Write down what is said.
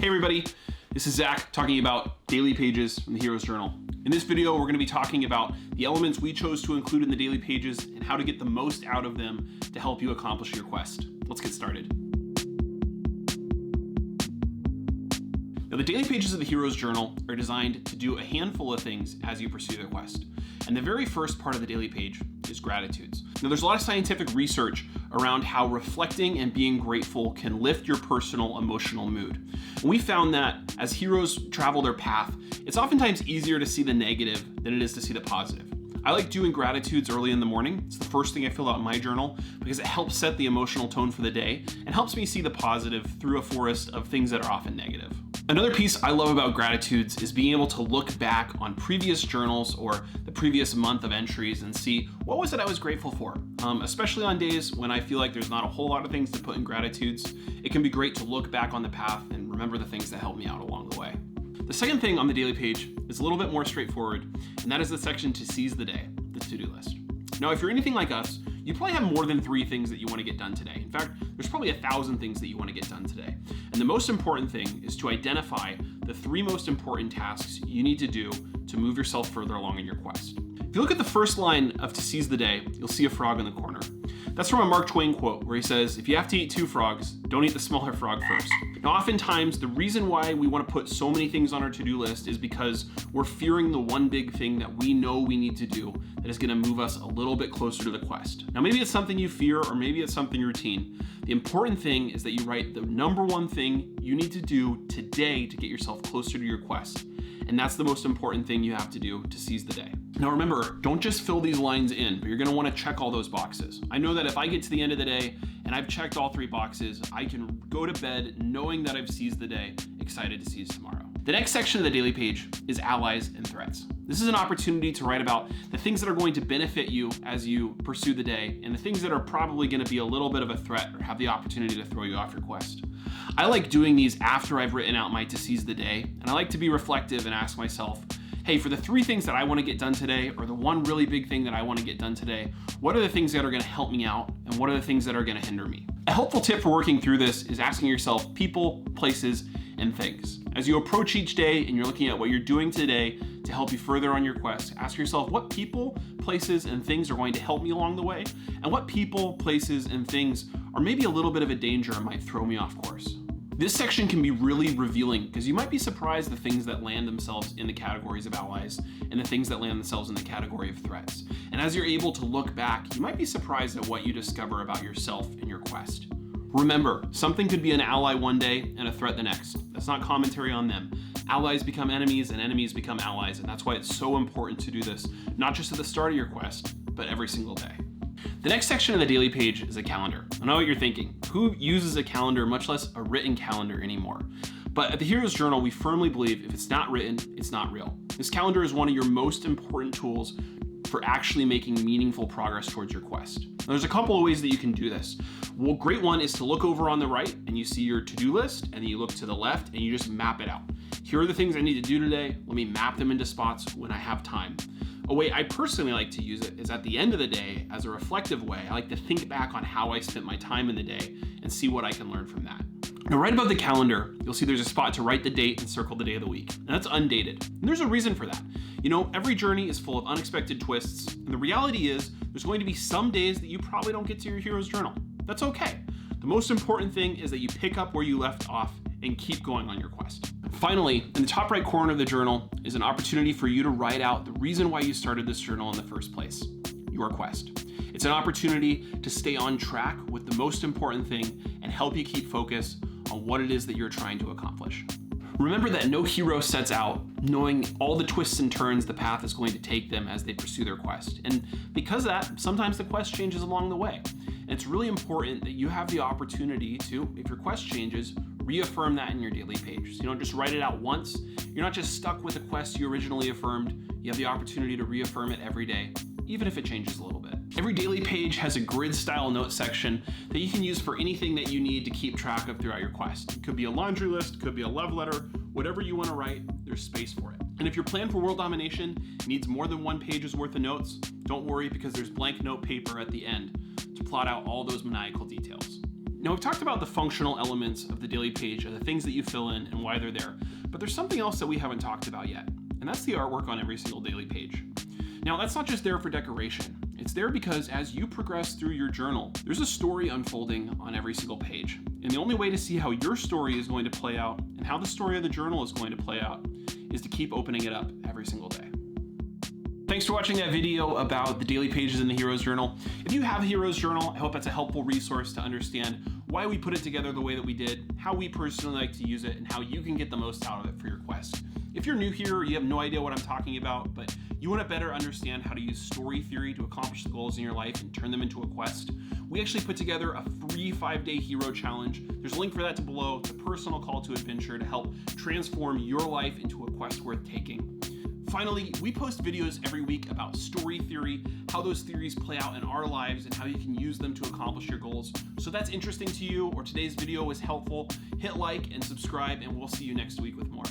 Hey everybody, this is Zach talking about daily pages from the Hero's Journal. In this video, we're going to be talking about the elements we chose to include in the daily pages and how to get the most out of them to help you accomplish your quest. Let's get started. Now, the daily pages of the Hero's Journal are designed to do a handful of things as you pursue the quest. And the very first part of the daily page is gratitudes. Now, there's a lot of scientific research around how reflecting and being grateful can lift your personal emotional mood. And we found that as heroes travel their path, it's oftentimes easier to see the negative than it is to see the positive. I like doing gratitudes early in the morning. It's the first thing I fill out in my journal because it helps set the emotional tone for the day and helps me see the positive through a forest of things that are often negative. Another piece I love about gratitudes is being able to look back on previous journals or the previous month of entries and see what was it I was grateful for. Especially on days when I feel like there's not a whole lot of things to put in gratitudes, it can be great to look back on the path and remember the things that helped me out along the way. The second thing on the daily page is a little bit more straightforward, and that is the section to seize the day, the to-do list. Now, if you're anything like us, you probably have more than 3 things that you want to get done today. In fact, there's probably 1,000 things that you want to get done today. And the most important thing is to identify the 3 most important tasks you need to do to move yourself further along in your quest. If you look at the first line of To Seize the Day, you'll see a frog in the corner. That's from a Mark Twain quote where he says, if you have to eat 2 frogs, don't eat the smaller frog first. Now, oftentimes, the reason why we want to put so many things on our to-do list is because we're fearing the one big thing that we know we need to do that is going to move us a little bit closer to the quest. Now, maybe it's something you fear or maybe it's something routine. The important thing is that you write the number one thing you need to do today to get yourself closer to your quest. And that's the most important thing you have to do to seize the day. Now remember, don't just fill these lines in, but you're gonna wanna check all those boxes. I know that if I get to the end of the day and I've checked all 3 boxes, I can go to bed knowing that I've seized the day, excited to seize tomorrow. The next section of the daily page is allies and threats. This is an opportunity to write about the things that are going to benefit you as you pursue the day and the things that are probably gonna be a little bit of a threat or have the opportunity to throw you off your quest. I like doing these after I've written out my to seize the day, and I like to be reflective and ask myself, hey, for the 3 things that I want to get done today, or the one really big thing that I want to get done today, what are the things that are going to help me out, and what are the things that are going to hinder me? A helpful tip for working through this is asking yourself people, places, and things. As you approach each day and you're looking at what you're doing today to help you further on your quest, ask yourself what people, places, and things are going to help me along the way, and what people, places, and things are maybe a little bit of a danger and might throw me off course. This section can be really revealing because you might be surprised the things that land themselves in the categories of allies and the things that land themselves in the category of threats. And as you're able to look back, you might be surprised at what you discover about yourself in your quest. Remember, something could be an ally one day and a threat the next. That's not commentary on them. Allies become enemies and enemies become allies, and that's why it's so important to do this, not just at the start of your quest, but every single day. The next section of the daily page is a calendar. I know what you're thinking. Who uses a calendar, much less a written calendar anymore? But at the Hero's Journal, we firmly believe if it's not written, it's not real. This calendar is one of your most important tools for actually making meaningful progress towards your quest. Now, there's a couple of ways that you can do this. Well, great one is to look over on the right and you see your to-do list, and then you look to the left and you just map it out. Here are the things I need to do today. Let me map them into spots when I have time. A way I personally like to use it is at the end of the day as a reflective way. I like to think back on how I spent my time in the day and see what I can learn from that. Now, right above the calendar, you'll see there's a spot to write the date and circle the day of the week. And that's undated. And there's a reason for that. You know, every journey is full of unexpected twists. And the reality is there's going to be some days that you probably don't get to your Hero's Journal. That's okay. The most important thing is that you pick up where you left off and keep going on your quest. Finally, in the top right corner of the journal is an opportunity for you to write out the reason why you started this journal in the first place, your quest. It's an opportunity to stay on track with the most important thing and help you keep focus on what it is that you're trying to accomplish. Remember that no hero sets out knowing all the twists and turns the path is going to take them as they pursue their quest. And because of that, sometimes the quest changes along the way. And it's really important that you have the opportunity to, if your quest changes, reaffirm that in your daily page. So you don't just write it out once. You're not just stuck with a quest you originally affirmed. You have the opportunity to reaffirm it every day, even if it changes a little bit. Every daily page has a grid style note section that you can use for anything that you need to keep track of throughout your quest. It could be a laundry list, could be a love letter, whatever you want to write, there's space for it. And if your plan for world domination needs more than 1 page's worth of notes, don't worry because there's blank note paper at the end to plot out all those maniacal details. Now, we've talked about the functional elements of the daily page, the things that you fill in and why they're there, but there's something else that we haven't talked about yet, and that's the artwork on every single daily page. Now, that's not just there for decoration. It's there because as you progress through your journal, there's a story unfolding on every single page. And the only way to see how your story is going to play out and how the story of the journal is going to play out is to keep opening it up every single day. Thanks for watching that video about the daily pages in the Heroes Journal. If you have a Heroes Journal, I hope that's a helpful resource to understand why we put it together the way that we did, how we personally like to use it, and how you can get the most out of it for your quest. If you're new here, you have no idea what I'm talking about, but you want to better understand how to use story theory to accomplish the goals in your life and turn them into a quest, we actually put together a free 5-day hero challenge. There's a link for that below. It's a personal call to adventure to help transform your life into a quest worth taking. Finally, we post videos every week about story theory, how those theories play out in our lives, and how you can use them to accomplish your goals. So if that's interesting to you, or today's video was helpful, hit like and subscribe, and we'll see you next week with more.